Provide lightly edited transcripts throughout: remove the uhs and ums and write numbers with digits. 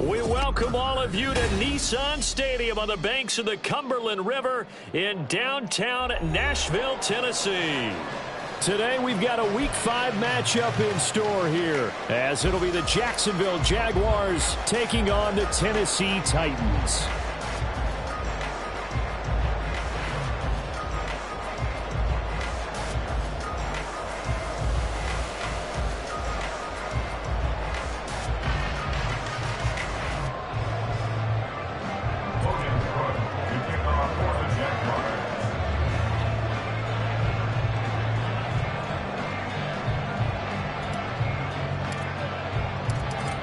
We welcome all of you to Nissan Stadium on the banks of the Cumberland River in downtown Nashville, Tennessee. Today we've got a Week 5 matchup in store here, as it'll be the Jacksonville Jaguars taking on the Tennessee Titans.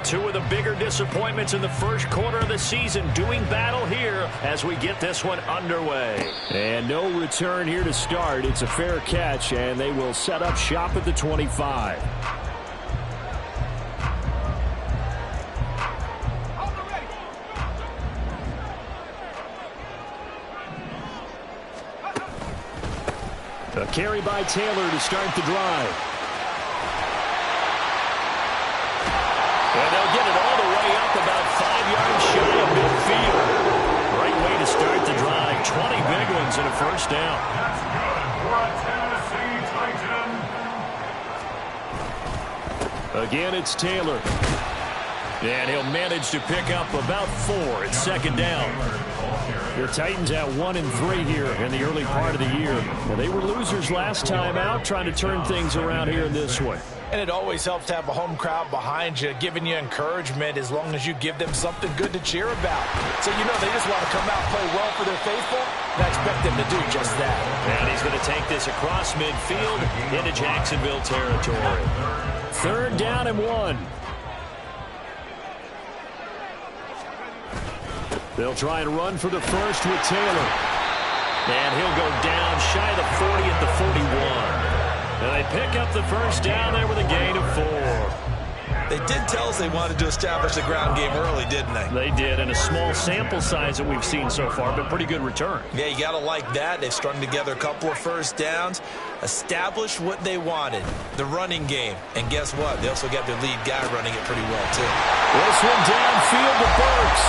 Two of the bigger disappointments in the first quarter of the season doing battle here as we get this one underway. And no return here to start. It's a fair catch, and they will set up shop at the 25. A carry by Taylor to start the drive. And they'll get it all the way up about 5 yards shy of midfield. Great way to start the drive. 20 big ones and a first down. That's good for a Tennessee Titan. Again, it's Taylor. And he'll manage to pick up about 4 at second down. The Titans at 1-3 here in the early part of the year. Well, they were losers last time out, trying to turn things around here in this one. And it always helps to have a home crowd behind you, giving you encouragement as long as you give them something good to cheer about. So you know they just want to come out and play well for their faithful, and I expect them to do just that. And he's going to take this across midfield into Jacksonville territory. 3rd down and 1. They'll try and run for the first with Taylor. And he'll go down shy of the 40 at the 41. And they pick up the first down there with a gain of 4. They did tell us they wanted to establish the ground game early, didn't they? They did, and a small sample size that we've seen so far, but pretty good return. Yeah, you got to like that. They've strung together a couple of first downs, established what they wanted, the running game. And guess what? They also got their lead guy running it pretty well, too. This one downfield to Burks.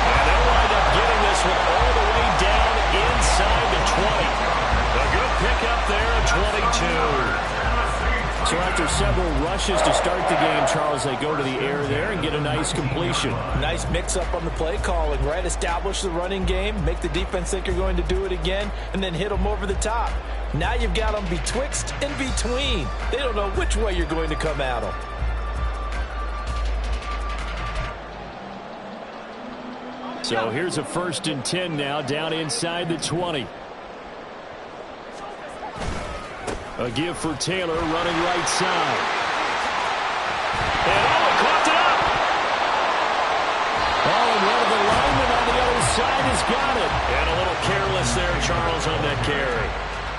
And they'll wind up getting this one all the way down inside the 20. A good pickup there at 22. So after several rushes to start the game, Charles, they go to the air there and get a nice completion. Nice mix-up on the play calling, right? Establish the running game, make the defense think you're going to do it again, and then hit them over the top. Now you've got them betwixt and between. They don't know which way you're going to come at them. So here's a 1st and 10 now, down inside the 20. A give for Taylor, running right side. And caught it up. Oh, and one of the linemen on the other side has got it. And a little careless there, Charles, on that carry.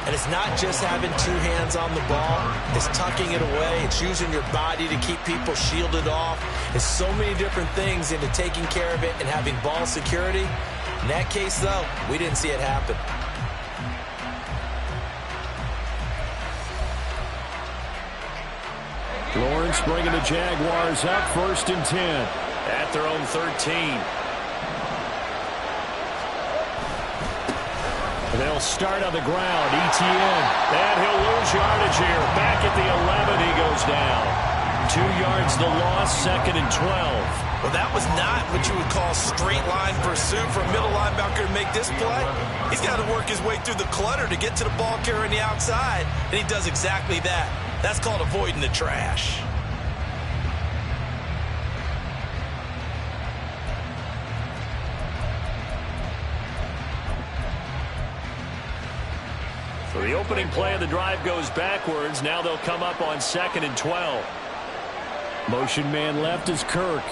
And it's not just having 2 hands on the ball. It's tucking it away. It's using your body to keep people shielded off. It's so many different things into taking care of it and having ball security. In that case, though, we didn't see it happen. Lawrence bringing the Jaguars up, 1st and 10 at their own 13. They'll start on the ground. ETN. And he'll lose yardage here. Back at the 11, he goes down. 2 yards the loss, 2nd and 12. Well, that was not what you would call straight line pursuit for a middle linebacker to make this play. He's got to work his way through the clutter to get to the ball carrier on the outside, and he does exactly that. That's called avoiding the trash. So the opening play of the drive goes backwards. Now they'll come up on 2nd and 12. Motion man left is Kirk.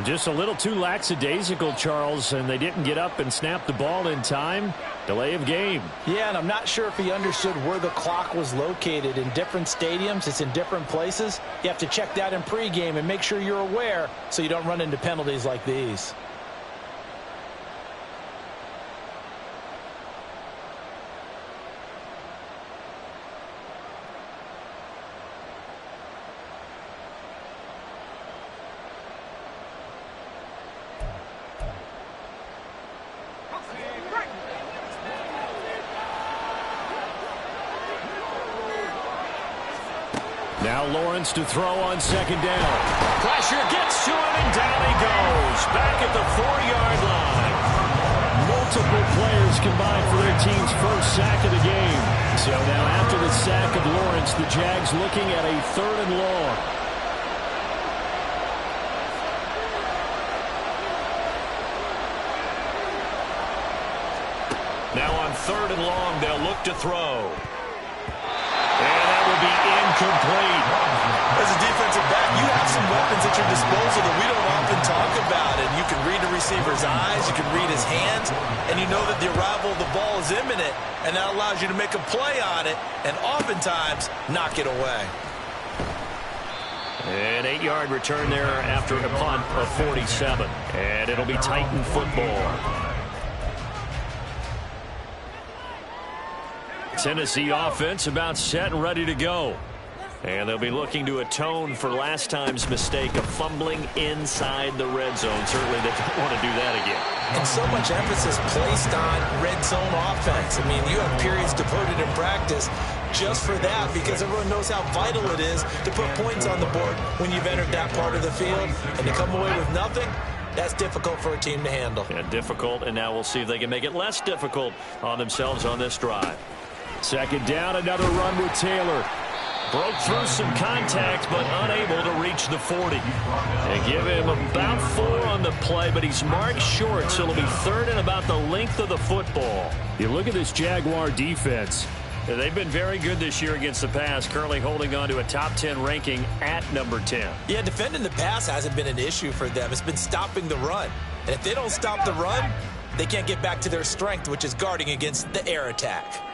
Just a little too lackadaisical, Charles, and they didn't get up and snap the ball in time. Delay of game. Yeah, and I'm not sure if he understood where the clock was located. In different stadiums, it's in different places. You have to check that in pregame and make sure you're aware so you don't run into penalties like these. Now Lawrence to throw on second down. Pressure gets to him, and down he goes. Back at the 4-yard line. Multiple players combined for their team's first sack of the game. So now after the sack of Lawrence, the Jags looking at a 3rd and long. Now on 3rd and long, they'll look to throw. And that will be incomplete. As a defensive back, you have some weapons at your disposal that we don't often talk about. And you can read the receiver's eyes, you can read his hands, and you know that the arrival of the ball is imminent, and that allows you to make a play on it and oftentimes knock it away. An 8-yard return there after a punt of 47. And it'll be Titan football. Tennessee offense about set and ready to go. And they'll be looking to atone for last time's mistake of fumbling inside the red zone. Certainly they don't want to do that again. And so much emphasis placed on red zone offense. I mean, you have periods devoted in practice just for that, because everyone knows how vital it is to put points on the board when you've entered that part of the field. And to come away with nothing, that's difficult for a team to handle. Yeah, difficult, and now we'll see if they can make it less difficult on themselves on this drive. Second down, another run with Taylor. Broke through some contact, but unable to reach the 40. They give him about 4 on the play, but he's marked short, so it'll be 3rd and about the length of the football. You look at this Jaguar defense. They've been very good this year against the pass, currently holding on to a top 10 ranking at number 10. Yeah, defending the pass hasn't been an issue for them. It's been stopping the run. And if they don't stop the run, they can't get back to their strength, which is guarding against the air attack.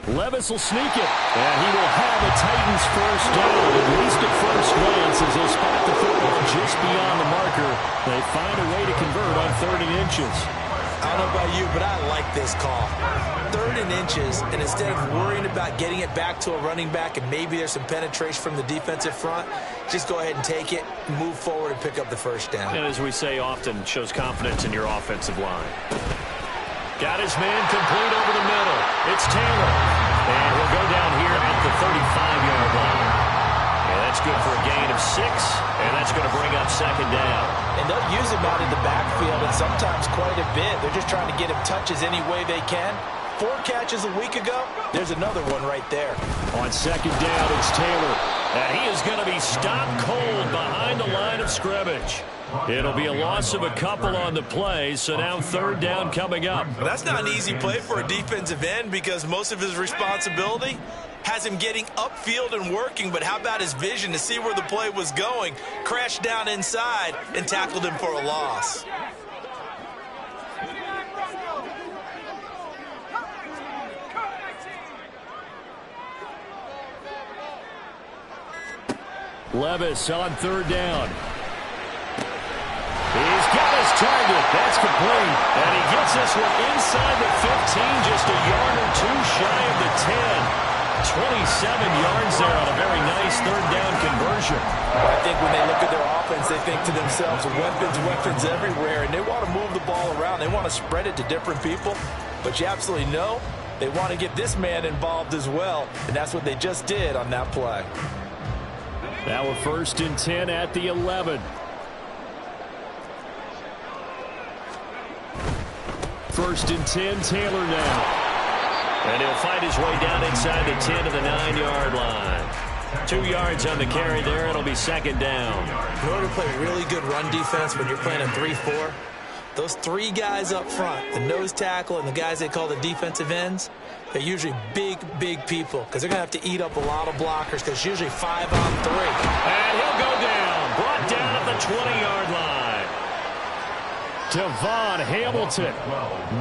Levis will sneak it, and he will have the Titans first down, at least at first glance, as they'll spot the football just beyond the marker. They find a way to convert on 3rd and inches. I don't know about you, but I like this call. 3rd and inches, and instead of worrying about getting it back to a running back and maybe there's some penetration from the defensive front, just go ahead and take it, move forward, and pick up the first down. And as we say often, shows confidence in your offensive line. Got his man complete over the middle. It's Taylor. And he'll go down here at the 35-yard line. And that's good for a gain of 6. And that's going to bring up second down. And they'll use him out in the backfield, and sometimes quite a bit. They're just trying to get him touches any way they can. 4 catches a week ago. There's another one right there. On second down, it's Taylor. And he is going to be stopped cold behind the line of scrimmage. It'll be a loss of a couple on the play, so now 3rd down coming up. Well, that's not an easy play for a defensive end, because most of his responsibility has him getting upfield and working, but how about his vision to see where the play was going, crashed down inside, and tackled him for a loss. Levis on 3rd down. He's got his target. That's complete. And he gets this one inside the 15, just a yard or 2 shy of the 10. 27 yards there on a very nice 3rd down conversion. I think when they look at their offense, they think to themselves, weapons everywhere, and they want to move the ball around. They want to spread it to different people, but you absolutely know they want to get this man involved as well, and that's what they just did on that play. Now we're 1st and 10 at the 11. 1st and 10, Taylor now. And he'll fight his way down inside the 10 to the 9-yard line. 2 yards on the carry there. It'll be second down. In order to play really good run defense when you're playing a 3-4, those 3 guys up front, the nose tackle and the guys they call the defensive ends, they're usually big people, because they're going to have to eat up a lot of blockers, because it's usually 5 on 3. And he'll go down. Brought down at the 20-yard line. Devon Hamilton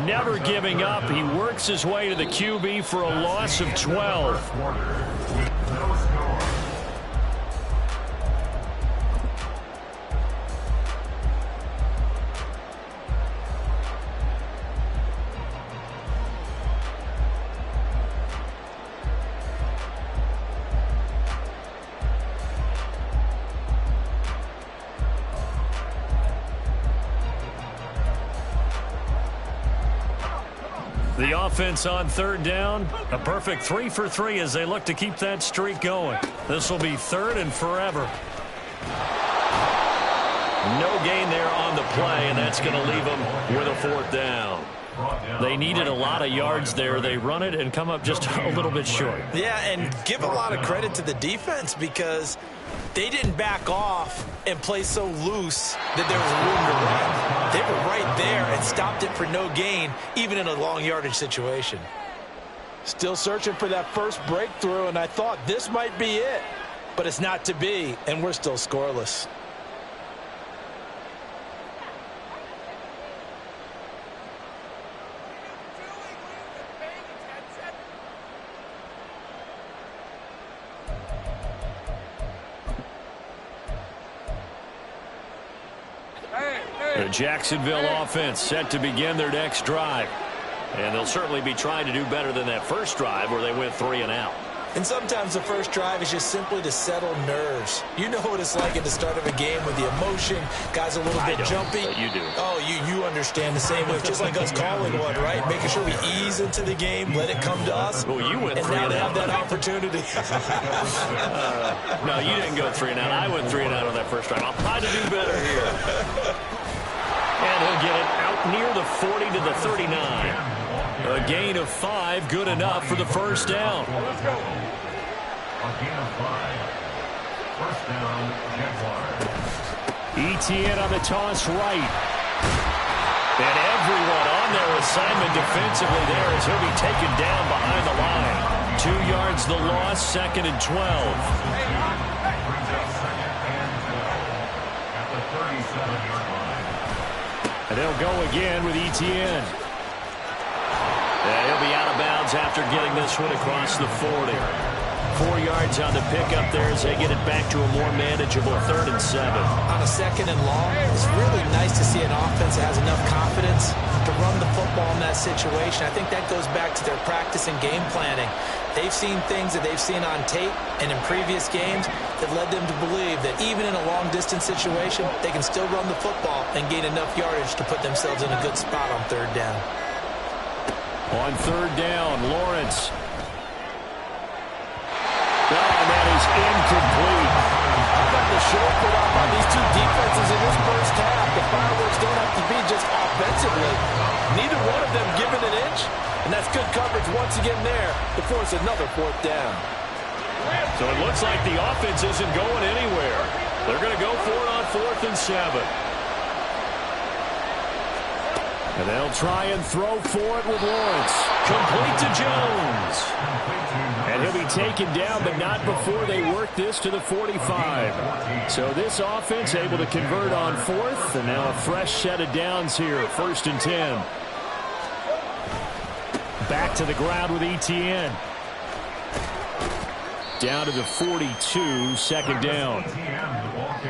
never giving up. He works his way to the QB for a loss of 12. The offense on third down, a perfect 3 for 3 as they look to keep that streak going. This will be third and forever. No gain there on the play, and that's going to leave them with a fourth down. They needed a lot of yards there. They run it and come up just a little bit short. Yeah, and give a lot of credit to the defense because they didn't back off and play so loose that there was room to run. They were right there and stopped it for no gain, even in a long yardage situation. Still searching for that first breakthrough, and I thought this might be it. But it's not to be, and we're still scoreless. The Jacksonville offense set to begin their next drive. And they'll certainly be trying to do better than that first drive where they went 3 and out. And sometimes the first drive is just simply to settle nerves. You know what it's like at the start of a game with the emotion. Guys a little bit jumpy. But you do. Oh, you understand the same way. Just like us calling one, right? Making sure we ease into the game, let it come to us. Well, you went 3 and out. And now they have that opportunity. No, you didn't go 3 and out. I went 3 and out on that first drive. I'll try to do better here. And he'll get it out near the 40 to the 39. A gain of 5, good enough for the first down. Let's go. A gain of 5. First down, Jaguars. ETN on the toss right. And everyone on their assignment defensively there as he'll be taken down behind the line. 2 yards the loss, 2nd and 12. Brings up 2nd and 12 at the 37-yard line. And they'll go again with ETN. And he'll be out of bounds after getting this one across the 40. 4 yards on the pickup there as they get it back to a more manageable 3rd and 7. On a 2nd and long, it's really nice to see an offense that has enough confidence to run the football in that situation. I think that goes back to their practice and game planning. They've seen things that they've seen on tape and in previous games that led them to believe that even in a long-distance situation, they can still run the football and gain enough yardage to put themselves in a good spot on 3rd down. On 3rd down, Lawrence. Oh, that is incomplete. I thought the show put up on these two defenses in this first half. The fireworks don't have to be just offensively. Neither one of them given an inch, and that's good coverage once again there to force another 4th down. So it looks like the offense isn't going anywhere. They're going to go for it on 4th and 7. And they'll try and throw for it with Lawrence. Complete to Jones. And he'll be taken down, but not before they work this to the 45. So this offense able to convert on 4th, and now a fresh set of downs here, 1st and 10. Back to the ground with ETN. Down to the 42, 2nd down.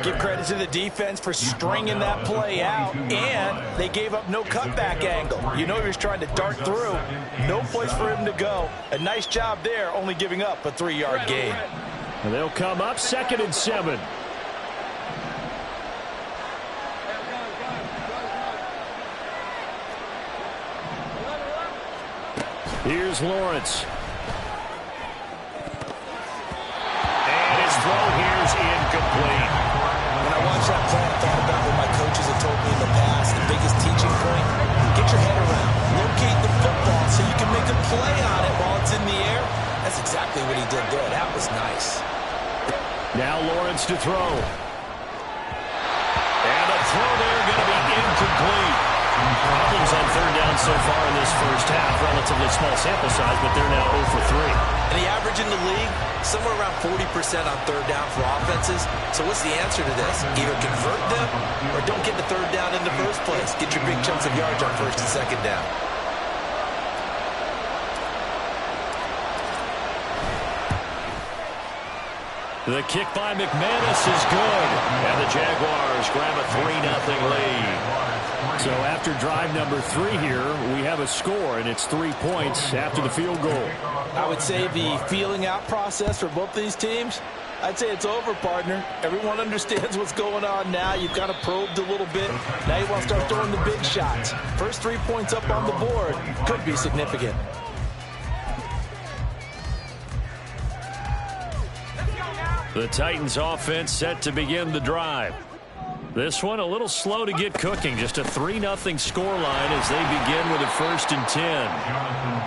Give credit to the defense for stringing that play out, and they gave up no cutback angle. You know he was trying to dart through. No place for him to go. A nice job there, only giving up a 3-yard gain. And they'll come up 2nd and 7. Here's Lawrence. Throw here's incomplete. When I watched that play, I thought about what my coaches have told me in the past. The biggest teaching point, get your head around. Locate the football so you can make a play on it while it's in the air. That's exactly what he did there. That was nice. Now Lawrence to throw. And a throw there going to be incomplete. Problems on 3rd down so far in this first half. Relatively small sample size, but they're now 0 for 3. And the average in the league, somewhere around 40% on 3rd down for offenses. So what's the answer to this? Either convert them or don't get the 3rd down in the first place. Get your big chunks of yards on 1st and 2nd down. The kick by McManus is good. And the Jaguars grab a 3-0 lead. So after drive number 3 here, we have a score, and it's 3 points after the field goal. I would say the feeling out process for both these teams I'd say it's over, partner. Everyone understands what's going on now. You've kind of probed a little bit. Now you want to start throwing the big shots. First 3 points up on the board could be significant. The Titans offense set to begin the drive. This one a little slow to get cooking. Just a 3-0 scoreline as they begin with a 1st and 10.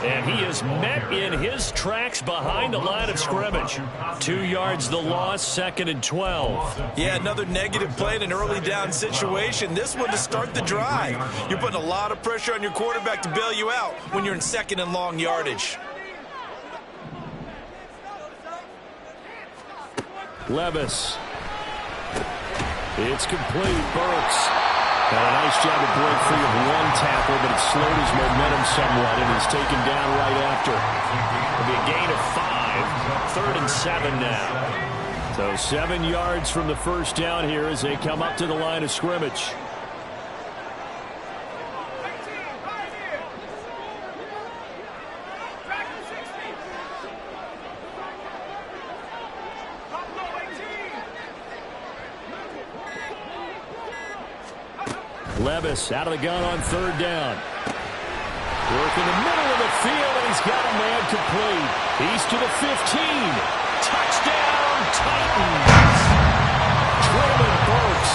And he is met in his tracks behind the line of scrimmage. 2 yards the loss, 2nd and 12. Yeah, another negative play in an early down situation. This one to start the drive. You're putting a lot of pressure on your quarterback to bail you out when you're in 2nd and long yardage. Levis. It's complete. Burks. Got a nice job to break free of 1 tackle, but it slowed his momentum somewhat, and he's taken down right after. It'll be a gain of 5. 3rd and 7 now. So 7 yards from the first down here as they come up to the line of scrimmage. Levis out of the gun on 3rd down. Work in the middle of the field, and he's got a man complete. He's to the 15. Touchdown, Titans. Truman Burks,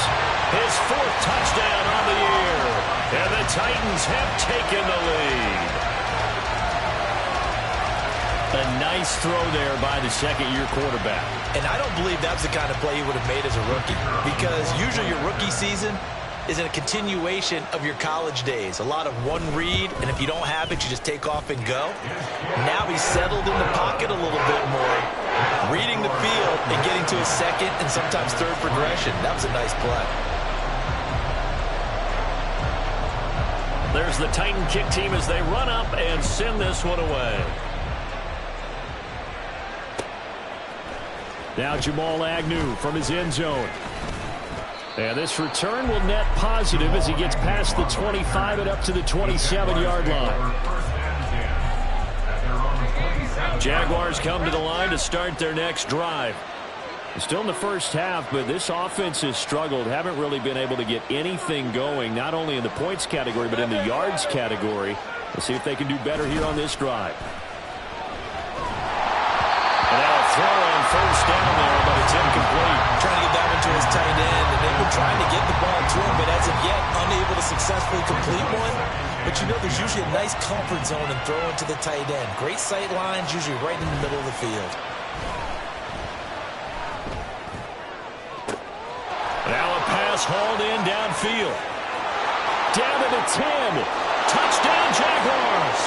his 4th touchdown on the year. And the Titans have taken the lead. A nice throw there by the 2nd-year quarterback. And I don't believe that's the kind of play he would have made as a rookie, because usually your rookie season is in a continuation of your college days. A lot of one read, and if you don't have it, you just take off and go. Now he's settled in the pocket a little bit more, reading the field and getting to his 2nd and sometimes 3rd progression. That was a nice play. There's the Titan kick team as they run up and send this one away. Now Jamal Agnew from his end zone. And this return will net positive as he gets past the 25 and up to the 27-yard line. Jaguars come to the line to start their next drive. Still in the first half, but this offense has struggled. Haven't really been able to get anything going, not only in the points category, but in the yards category. Let's see if they can do better here on this drive. And now a throw on 1st down there, but it's incomplete. Trying to get that one to his tight end, and they've been trying to get the ball to him, but as of yet, unable to successfully complete one. But you know there's usually a nice comfort zone in throwing to the tight end. Great sight lines, usually right in the middle of the field. Now a pass hauled in downfield. Down to the 10. Touchdown, Jaguars.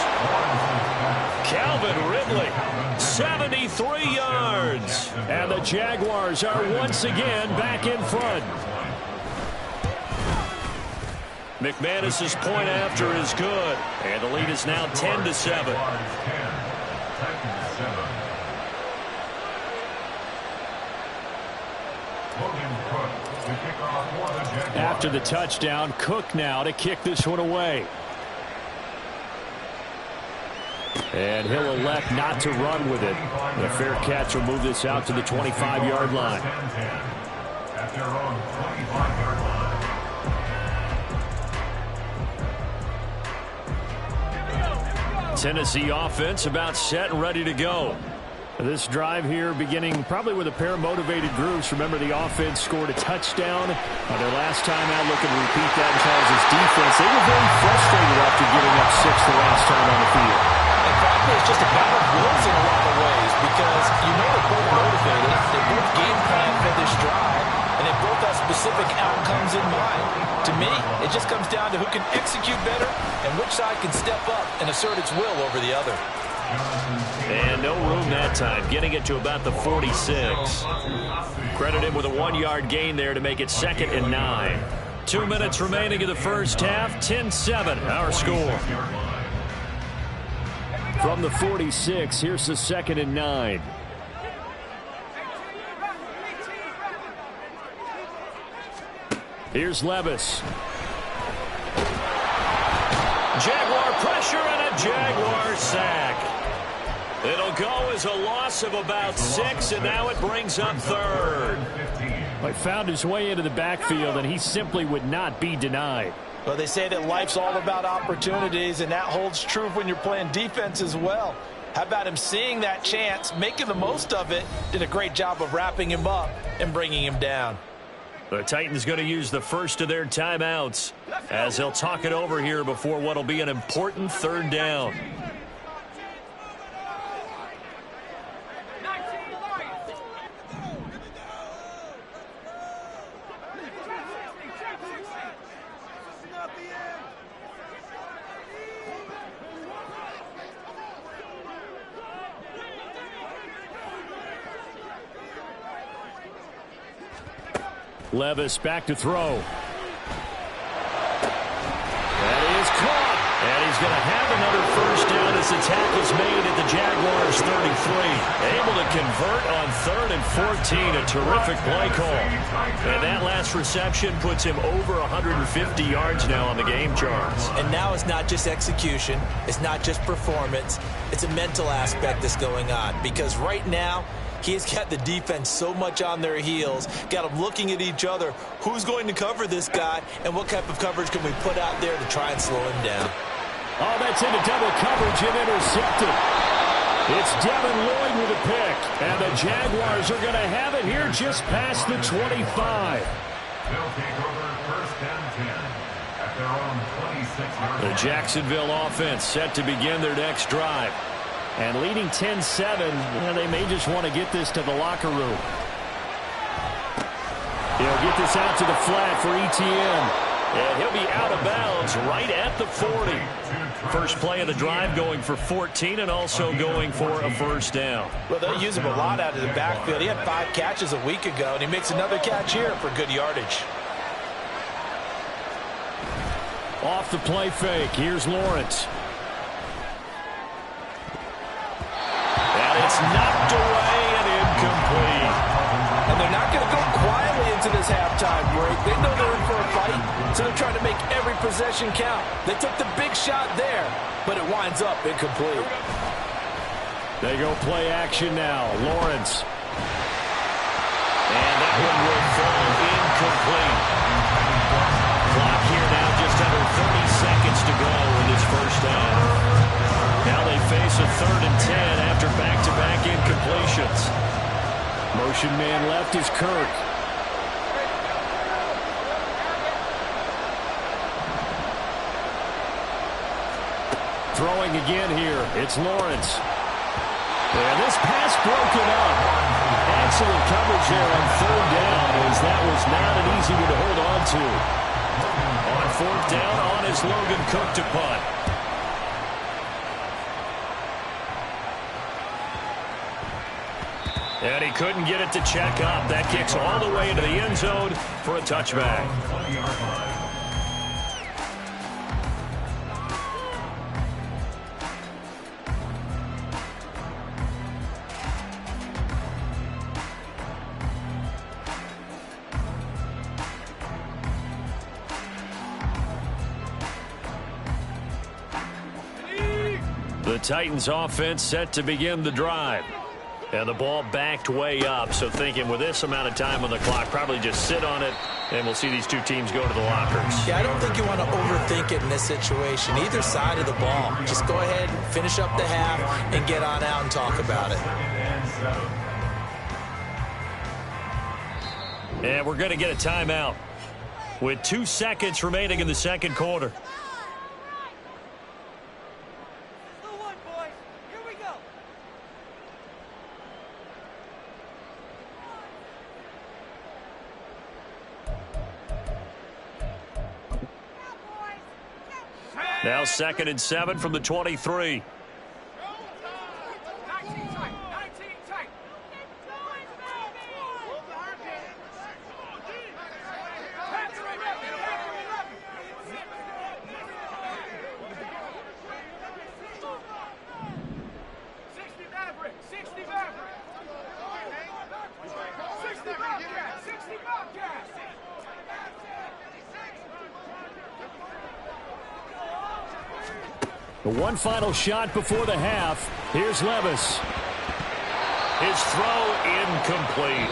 Calvin Ridley, 73 yards. And the Jaguars are once again back in front. McManus's point after is good. And the lead is now 10-7. After the touchdown, Cook now to kick this one away. And he'll elect not to run with it. A fair catch will move this out to the 25-yard line. At their own 25-yard line. Tennessee offense about set and ready to go. This drive here beginning probably with a pair of motivated groups. Remember, the offense scored a touchdown their last time out. Looking to repeat that in Charles' defense. They were very frustrated after giving up 6 the last time on the field. And frankly, it's just a battle of wills in a lot of ways, because you know they're both motivated. They both game plan for this drive, and they both have specific outcomes in mind. To me, it just comes down to who can execute better and which side can step up and assert its will over the other. And no room that time, getting it to about the 46. Credit him with a 1-yard gain there to make it 2nd and 9. 2 minutes remaining in the first half, 10-7 our score. From the 46, here's the 2nd and 9. Here's Levis. Jaguar pressure and a Jaguar sack. It'll go as a loss of about 6, and now it brings up third. He found his way into the backfield, and he simply would not be denied. Well, they say that life's all about opportunities, and that holds true when you're playing defense as well. How about him seeing that chance, making the most of it, did a great job of wrapping him up and bringing him down. The Titans going to use the first of their timeouts as they'll talk it over here before what will be an important third down. Levis back to throw. That is caught. And he's going to have another first down as the tackle's made at the Jaguars' 33. Able to convert on 3rd and 14. A terrific play call. And that last reception puts him over 150 yards now on the game charts. And now it's not just execution. It's not just performance. It's a mental aspect that's going on. Because right now, he's got the defense so much on their heels, got them looking at each other. Who's going to cover this guy, and what type of coverage can we put out there to try and slow him down? Oh, that's into double coverage and intercepted. It's Devin Lloyd with a pick, and the Jaguars are going to have it here just past the 25. They'll take over 1st and 10 at their own 26-yard line. The Jacksonville offense set to begin their next drive. And leading 10-7, they may just want to get this to the locker room. He'll get this out to the flat for Etienne. And he'll be out of bounds right at the 40. First play of the drive going for 14 and also going for a first down. Well, they'll use him a lot out of the backfield. He had 5 catches a week ago, and he makes another catch here for good yardage. Off the play fake, here's Lawrence. It's knocked away and incomplete. And they're not going to go quietly into this halftime break. They know they're in for a fight, so they're trying to make every possession count. They took the big shot there, but it winds up incomplete. They go play action now. Lawrence. And that one will fall incomplete. Clock here now, just under 30 seconds to go in this first half. Now they face a 3rd and 10 after back-to-back incompletions. Motion man left is Kirk. Throwing again here. It's Lawrence. And this pass broken up. Excellent coverage there on 3rd down, as that was not an easy one to hold on to. On 4th down, on is Logan Cook to punt. And he couldn't get it to check up. That kicks all the way into the end zone for a touchback. The Titans offense set to begin the drive. And the ball backed way up, so thinking with this amount of time on the clock, probably just sit on it, and we'll see these two teams go to the lockers. Yeah, I don't think you want to overthink it in this situation. Either side of the ball. Just go ahead, finish up the half, and get on out and talk about it. And we're going to get a timeout with 2 seconds remaining in the second quarter. Now 2nd and 7 from the 23. The one final shot before the half. Here's Levis. His throw incomplete.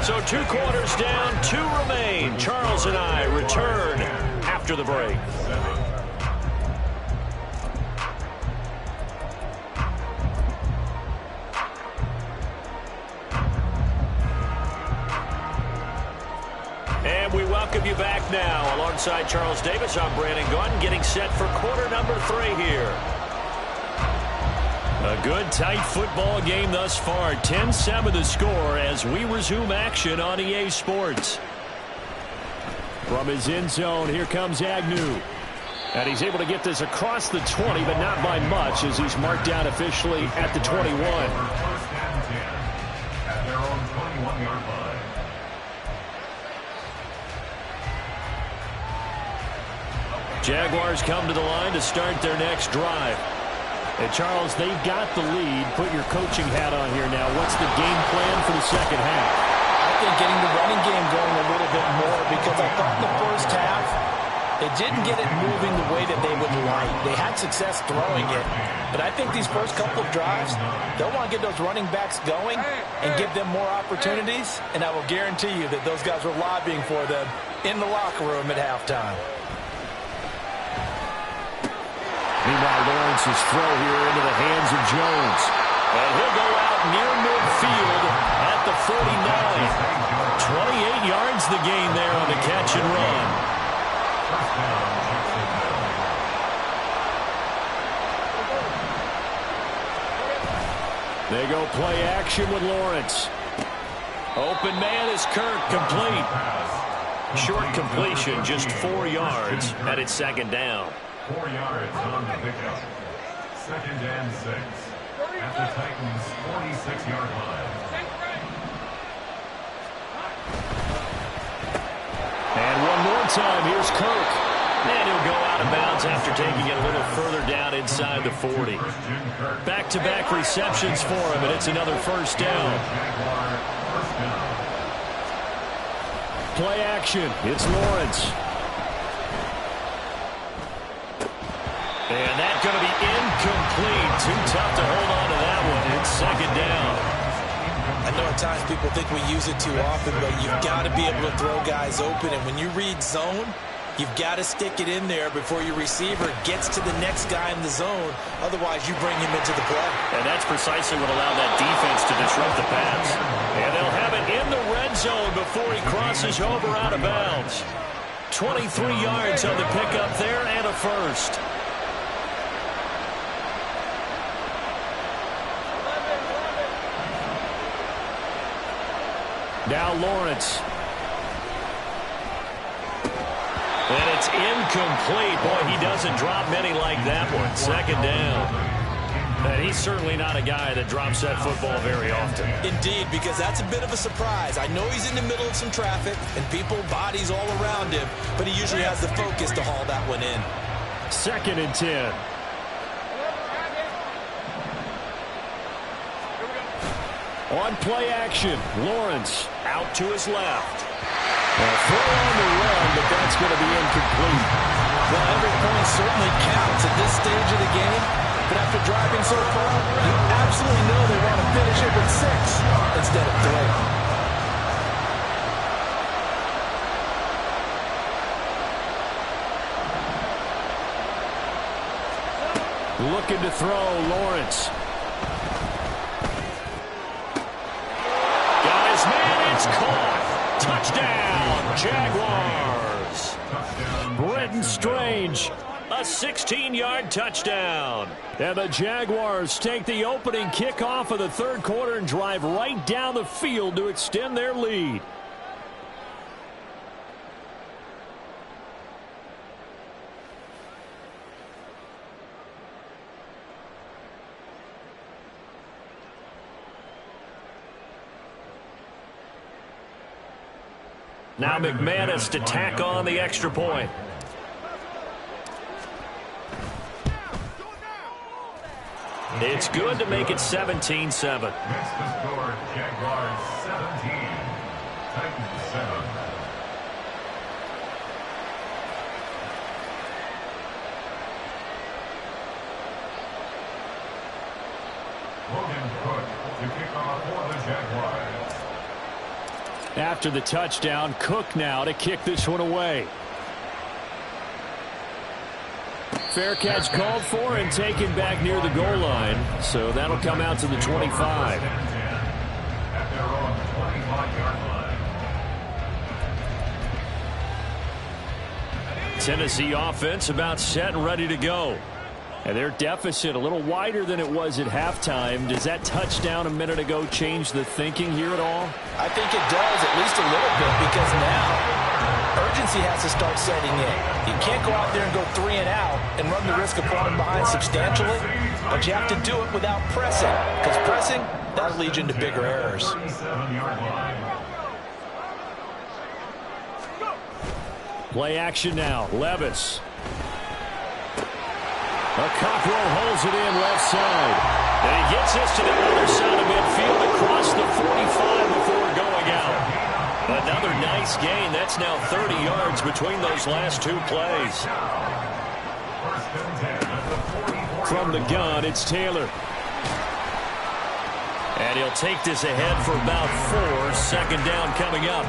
So 2 quarters down, 2 remain. Charles and I return after the break. And we welcome you back now. Alongside Charles Davis, I'm Brandon Gaudin, getting set for quarter number 3 here. A good, tight football game thus far. 10-7 the score as we resume action on EA Sports. From his end zone, here comes Agnew. And he's able to get this across the 20, but not by much as he's marked down officially at the 21. First and 10 at their own 21-yard line. Jaguars come to the line to start their next drive. And Charles, they've got the lead. Put your coaching hat on here now. What's the game plan for the second half? I think getting the running game going a little bit more, because I thought in the first half they didn't get it moving the way that they would like. They had success throwing it, but I think these first couple of drives, they'll want to get those running backs going and give them more opportunities, and I will guarantee you that those guys were lobbying for them in the locker room at halftime. Meanwhile, Lawrence's throw here into the hands of Jones. And he'll go out near midfield at the 49. 28 yards the gain there on the catch and run. First down, Jacksonville. They go play action with Lawrence. Open man is Kirk, complete. Short completion, just 4 yards, and it's second down. 4 yards on the pickup. Second and 6 at the Titans' 46-yard line. And one more time, here's Kirk. And he'll go out of bounds after taking it a little further down inside the 40. Back-to-back receptions for him, and it's another first down. Play action, it's Lawrence. And that's going to be incomplete. Too tough to hold on to that one. It's second down. I know at times people think we use it too often, but you've got to be able to throw guys open. And when you read zone, you've got to stick it in there before your receiver gets to the next guy in the zone. Otherwise, you bring him into the play. And that's precisely what allowed that defense to disrupt the pass. And they'll have it in the red zone before he crosses over out of bounds. 23 yards on the pickup there and a first. Now Lawrence. And it's incomplete. Boy, he doesn't drop many like that one. Second down. And he's certainly not a guy that drops that football very often. Indeed, because that's a bit of a surprise. I know he's in the middle of some traffic and people, bodies all around him, but he usually has the focus to haul that one in. Second and 10. On play action, Lawrence out to his left. A throw on the run, but that's going to be incomplete. Well, every point certainly counts at this stage of the game, but after driving so far, you absolutely know they want to finish it with 6 instead of 3. Looking to throw, Lawrence. Got his man, it's caught. Touchdown, Jaguars. Brenton Strange, a 16-yard touchdown. And the Jaguars take the opening kickoff of the third quarter and drive right down the field to extend their lead. Now McManus to tack on the extra point. It's good to make it 17-7. Next to score, Jaguars 17, Titans 7. After the touchdown, Cook now to kick this one away. Fair catch called for and taken back near the goal line. So that'll come out to the 25. Tennessee offense about set and ready to go. And their deficit a little wider than it was at halftime. Does that touchdown a minute ago change the thinking here at all? I think it does, at least a little bit, because now urgency has to start setting in. You can't go out there and go 3 and out and run the risk of falling behind substantially, but you have to do it without pressing, because pressing, that'll lead you into bigger errors. Play action now. Levis. A Cockrell holds it in left side. And he gets this to the other side of midfield across the 45 before going out. Another nice gain. That's now 30 yards between those last two plays. From the gun, it's Taylor. And he'll take this ahead for about 4. Second down coming up.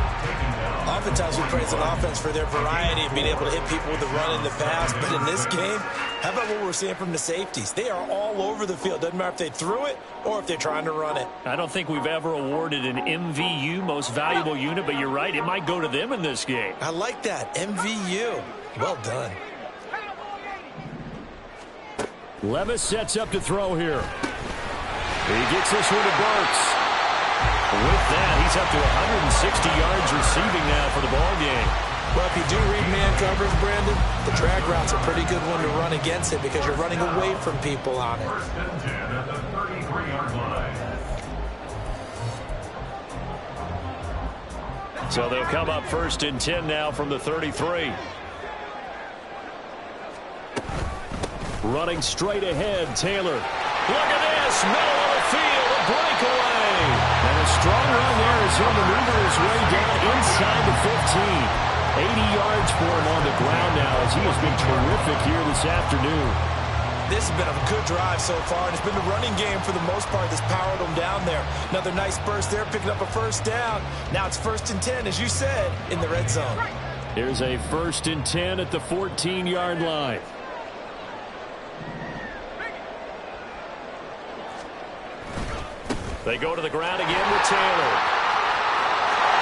Oftentimes we praise an offense for their variety of being able to hit people with the run and the pass. But in this game, how about what we're seeing from the safeties? They are all over the field. Doesn't matter if they threw it or if they're trying to run it. I don't think we've ever awarded an MVU, most valuable unit, but you're right. It might go to them in this game. I like that. MVU. Well done. Levis sets up to throw here. He gets this one to Burks. With that, he's up to 160 yards receiving now for the ball game. Well, if you do read man coverage, Brandon, the drag route's a pretty good one to run against it because you're running away from people on it. So they'll come up 1st and 10 now from the 33. Running straight ahead, Taylor. Look at this, middle of the field, a breakaway. And a strong run there as he'll maneuver his way down inside the 15. 80 yards for him on the ground now as he has been terrific here this afternoon. This has been a good drive so far, and it's been the running game for the most part that's powered them down there. Another nice burst there, picking up a 1st down. Now it's 1st and 10, as you said, in the red zone. Here's a 1st and 10 at the 14-yard line. They go to the ground again with Taylor.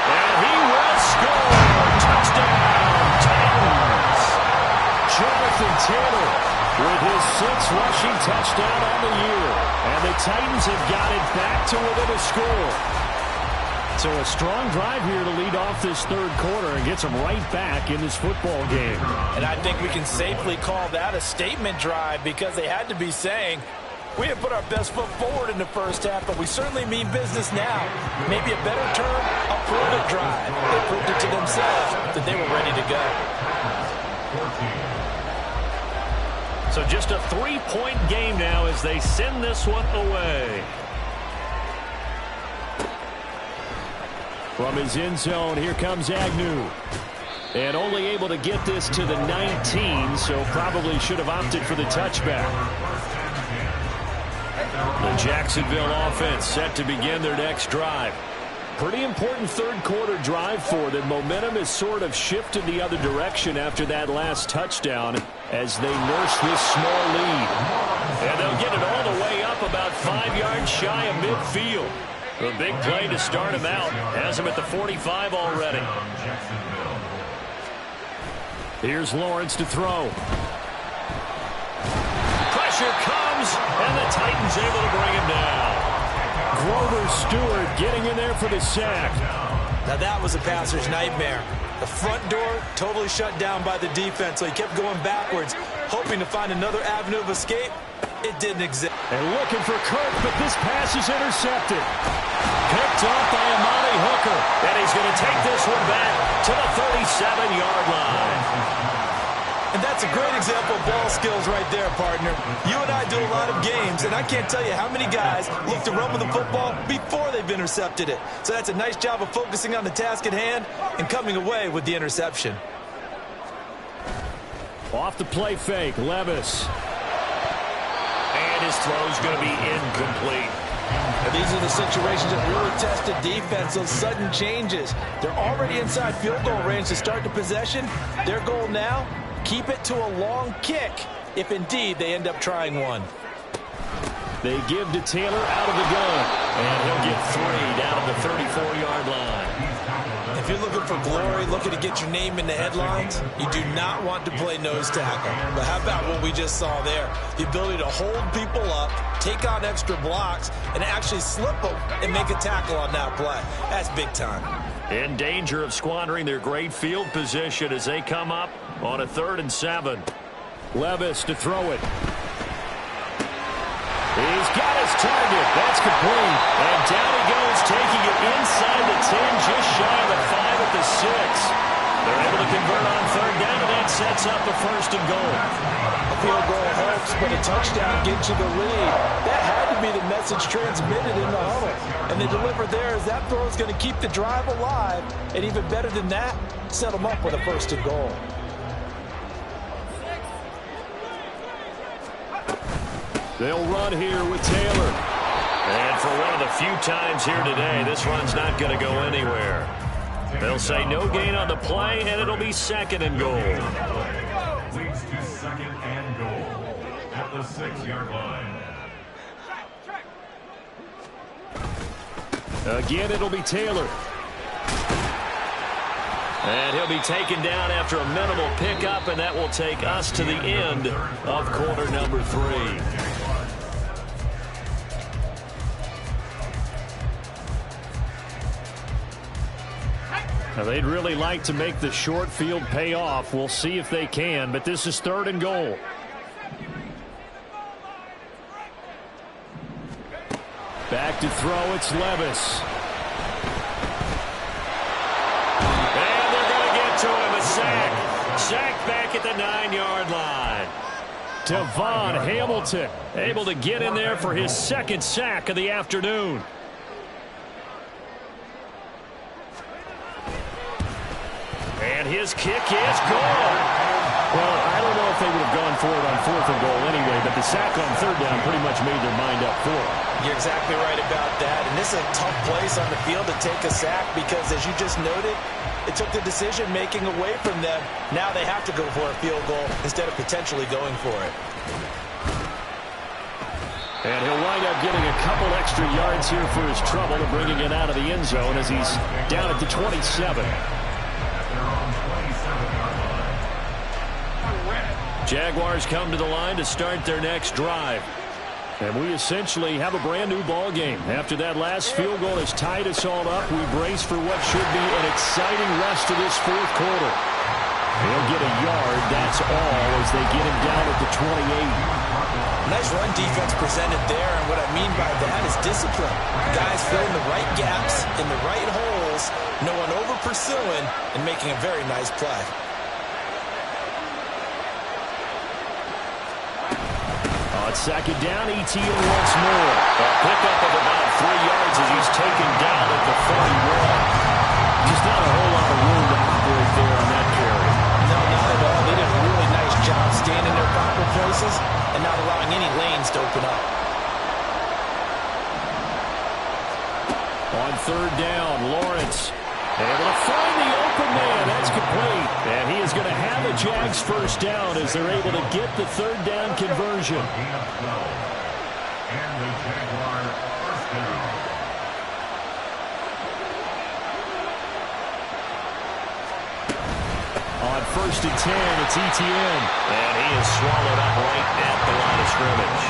And he will score. Touchdown, Titans. Jonathan Taylor with his 6th rushing touchdown on the year. And the Titans have got it back to within a score. So a strong drive here to lead off this 3rd quarter and gets them right back in this football game. And I think we can safely call that a statement drive because they had to be saying, we have put our best foot forward in the 1st half, but we certainly mean business now. Maybe a better term, a prove-it drive. They proved it to themselves that they were ready to go. So just a 3-point game now as they send this one away. From his end zone, here comes Agnew. And only able to get this to the 19, so probably should have opted for the touchback. The Jacksonville offense set to begin their next drive. Pretty important 3rd quarter drive for them. Momentum has sort of shifted the other direction after that last touchdown as they nurse this small lead. And they'll get it all the way up about 5 yards shy of midfield. A big play to start him out. Has him at the 45 already. Here's Lawrence to throw. Pressure comes, and the Titans able to bring him down. Grover Stewart getting in there for the sack. Now that was a passer's nightmare. The front door totally shut down by the defense, so he kept going backwards, hoping to find another avenue of escape. It didn't exist. And looking for Kirk, but this pass is intercepted. Picked up by Amani Hooker, and he's going to take this one back to the 37-yard line. And that's a great example of ball skills right there, partner. You and I do a lot of games, and I can't tell you how many guys look to run with the football before they've intercepted it. So that's a nice job of focusing on the task at hand and coming away with the interception. Off the play fake, Levis. And his throw's going to be incomplete. And these are the situations that really test the defense, those sudden changes. They're already inside field goal range to start the possession. Their goal now, keep it to a long kick, if indeed they end up trying one. They give to Taylor out of the gun, and he'll get 3 down at the 34-yard line. If you're looking for glory, looking to get your name in the headlines, you do not want to play nose tackle. But how about what we just saw there? The ability to hold people up, take on extra blocks, and actually slip them and make a tackle on that play. That's big time. In danger of squandering their great field position as they come up on a 3rd and 7. Levis to throw it. He's got his target. That's complete. And down he goes, taking it inside the 10, just shy of the 5 at the 6. They're able to convert on 3rd down, and that sets up the 1st and goal. A field goal helps, but a touchdown gets you the lead. That had to be the message transmitted in the huddle. And they deliver there as that throw is going to keep the drive alive. And even better than that, set them up with a 1st and goal. They'll run here with Taylor. And for one of the few times here today, this run's not going to go anywhere. They'll say no gain on the play, and it'll be 2nd and goal. Leads to 2nd and goal at the 6-yard line. Again, it'll be Taylor. And he'll be taken down after a minimal pickup, and that will take us to the end of quarter number 3. Now, they'd really like to make the short field pay off. We'll see if they can, but this is 3rd and goal. Back to throw, it's Levis. And they're going to get to him, a sack. Sack back at the 9-yard line. Devon Hamilton able to get in there for his 2nd sack of the afternoon. And his kick is good. Well, I don't know if they would have gone for it on 4th and goal anyway, but the sack on 3rd down pretty much made their mind up for it. You're exactly right about that. And this is a tough place on the field to take a sack because, as you just noted, it took the decision-making away from them. Now they have to go for a field goal instead of potentially going for it. And he'll wind up getting a couple extra yards here for his trouble and bringing it out of the end zone as he's down at the 27. Jaguars come to the line to start their next drive. And we essentially have a brand-new ball game. After that last field goal has tied us all up, we brace for what should be an exciting rest of this 4th quarter. He'll get a yard, that's all, as they get him down at the 28. Nice run defense presented there, and what I mean by that is discipline. Guys filling the right gaps in the right holes, no one over-pursuing, and making a very nice play. On 2nd down, ETN once more. A pickup of about 3 yards as he's taken down at the 41. Just not a whole lot of room to operate there on that carry. No, not at all. They did a really nice job staying in their proper places and not allowing any lanes to open up. On 3rd down, Lawrence able to find the open man. That's complete. And he is going to have a Jags 1st down as they're able to get the 3rd down conversion. And the Jaguar 1st down. On 1st and 10, it's ETN. And he is swallowed up right at the line of scrimmage.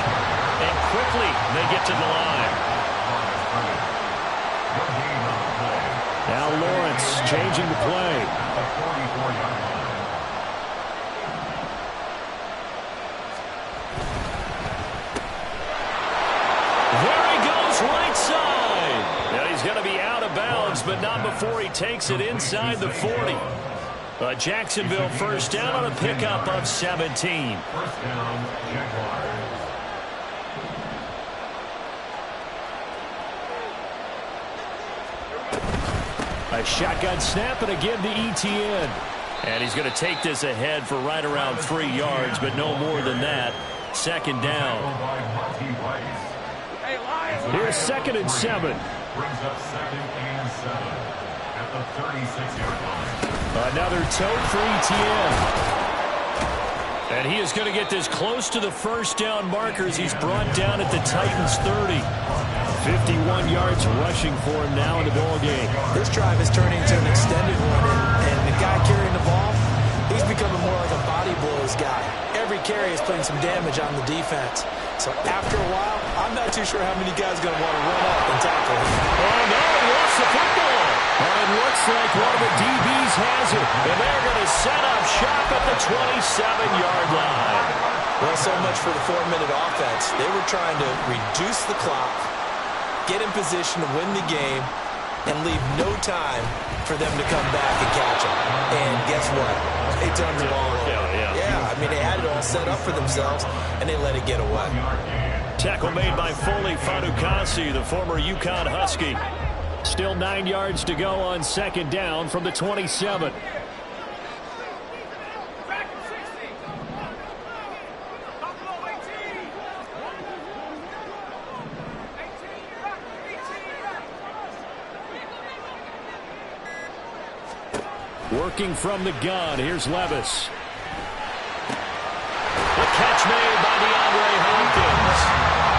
And quickly, they get to the line. Now Lawrence changing the play. There he goes, right side. Now he's going to be out of bounds, but not before he takes it inside the 40. A Jacksonville 1st down on a pickup of 17. 1st down, Jaguars. A shotgun snap and again to ETN. And he's going to take this ahead for right around 3 yards, but no more than that. 2nd down. Here's 2nd and 7. Brings up 2nd and 7 at the 36-yard line. Another tote for ETN. And he is going to get this close to the first down markers. He's brought down at the Titans' 30. 51 yards rushing for him now in the ball game. This drive is turning into an extended one, and the guy carrying the ball, he's becoming more like a body blows guy. Every carry is putting some damage on the defense. So after a while, I'm not too sure how many guys are going to want to run up and tackle him. Oh, no, he lost the football. And it looks like one of the DBs has it. And they're going to set up shop at the 27-yard line. Well, so much for the 4-minute offense. They were trying to reduce the clock, get in position to win the game, and leave no time for them to come back and catch them. And guess what? They turned the ball over. Yeah, I mean, they had it all set up for themselves, and they let it get away. Tackle made by Foley Fadukasi, the former UConn Husky. Still 9 yards to go on 2nd down from the 27. Working from the gun, here's Levis. The catch made by DeAndre Hopkins.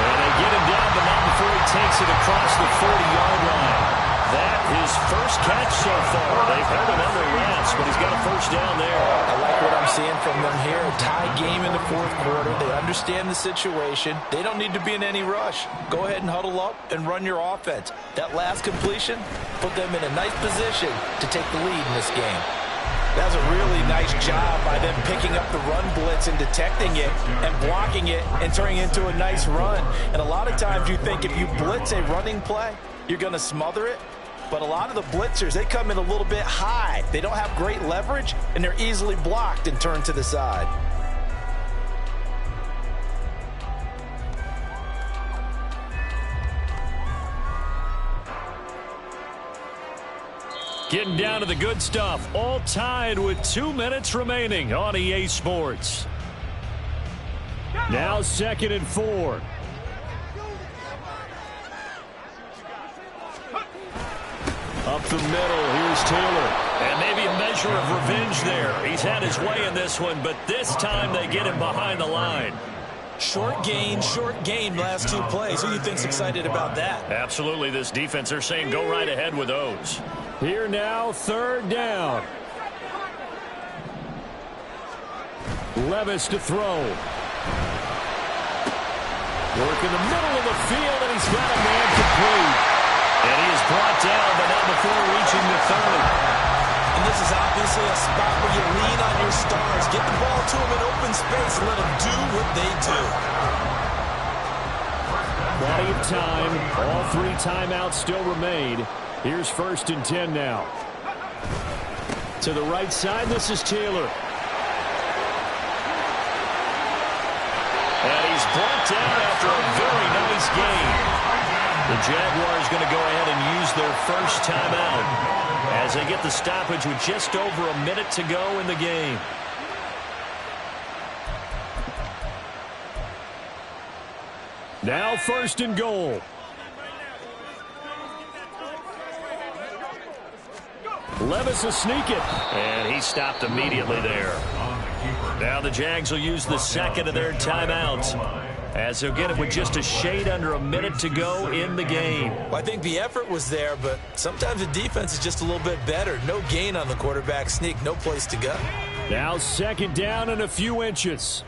And they get him down, but not before he takes it across the 40-yard line. That his first catch so far. They've held him under wraps, but he's got a first down there. I like what I'm seeing from them here. A tie game in the 4th quarter. They understand the situation. They don't need to be in any rush. Go ahead and huddle up and run your offense. That last completion put them in a nice position to take the lead in this game. That was a really nice job by them picking up the run blitz and detecting it and blocking it and turning it into a nice run. And a lot of times you think if you blitz a running play, you're going to smother it. But a lot of the blitzers, they come in a little bit high. They don't have great leverage, and they're easily blocked and turned to the side. Getting down to the good stuff. All tied with 2 minutes remaining on EA Sports. Now 2nd and 4. Up the middle, here's Taylor. And maybe a measure of revenge there. He's had his way in this one, but this time they get him behind the line. Short gain, last 2 plays. Who do you think's excited about that? Absolutely, this defense, they're saying go right ahead with those. Here now, 3rd down. Levis to throw. Work in the middle of the field, and he's got a man complete. And he is brought down, but not before reaching the 30. And this is obviously a spot where you lean on your stars. Get the ball to them in open space and let them do what they do. Plenty of time. All 3 timeouts still remain. Here's 1st and 10 now. To the right side, this is Taylor. And he's brought down after a very nice game. The Jaguars going to go ahead and use their first timeout as they get the stoppage with just over a minute to go in the game. Now 1st and goal. Levis will sneak it. And he stopped immediately there. Now the Jags will use the 2nd of their timeouts, as they'll get it with just a shade under a minute to go in the game. Well, I think the effort was there, but sometimes the defense is just a little bit better. No gain on the quarterback sneak, no place to go. Now 2nd down and a few inches.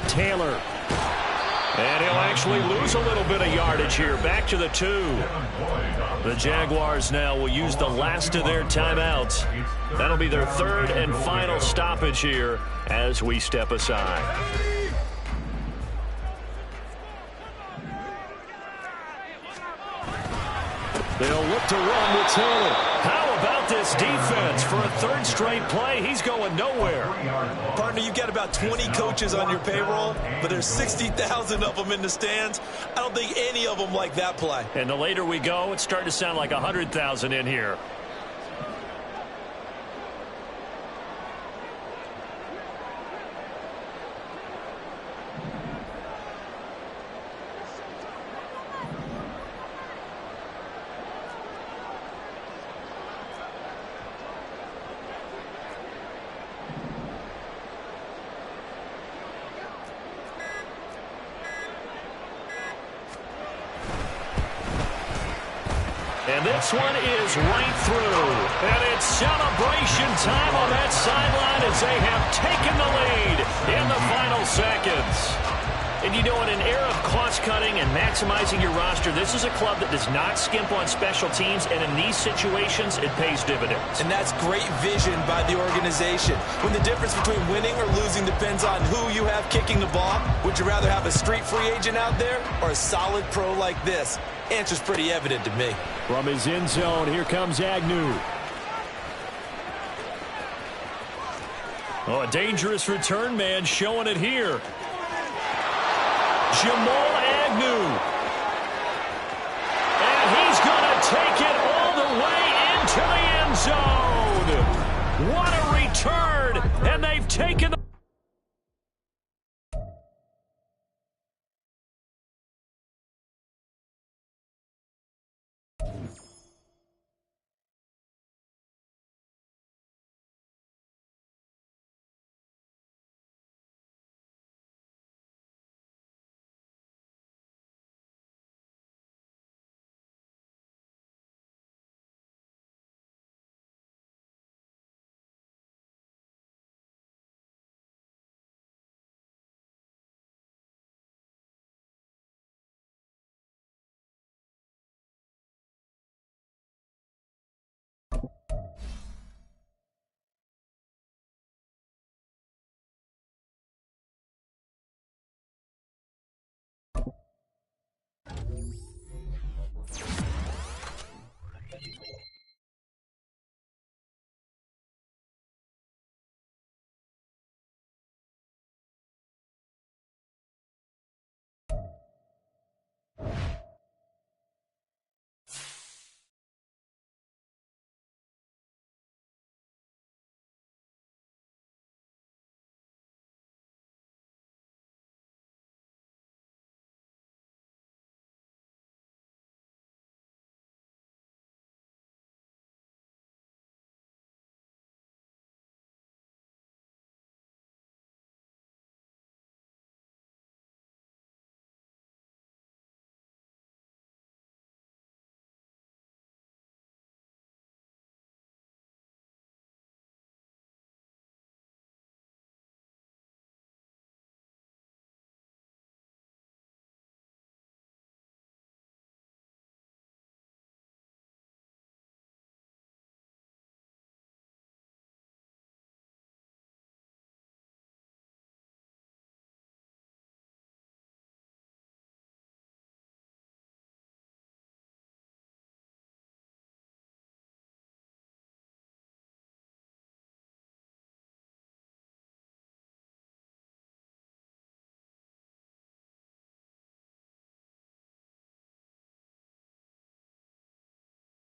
Taylor. And he'll actually lose a little bit of yardage here. Back to the 2. The Jaguars now will use the last of their timeouts. That'll be their 3rd and final stoppage here as we step aside. They'll look to run with Taylor. How about this defense? For a 3rd straight play, he's going nowhere. Partner, you've got about 20 coaches on your payroll, but there's 60,000 of them in the stands. I don't think any of them like that play. And the later we go, it's starting to sound like 100,000 in here. And this one is right through. And it's celebration time on that sideline as they have taken the lead in the final seconds. And you know, in an era of cost-cutting and maximizing your roster, this is a club that does not skimp on special teams, and in these situations, it pays dividends. And that's great vision by the organization. When the difference between winning or losing depends on who you have kicking the ball, would you rather have a street free agent out there or a solid pro like this? Answer's pretty evident to me. From his end zone, here comes Agnew. Oh, a dangerous return man showing it here. Jamal Agnew. And he's going to take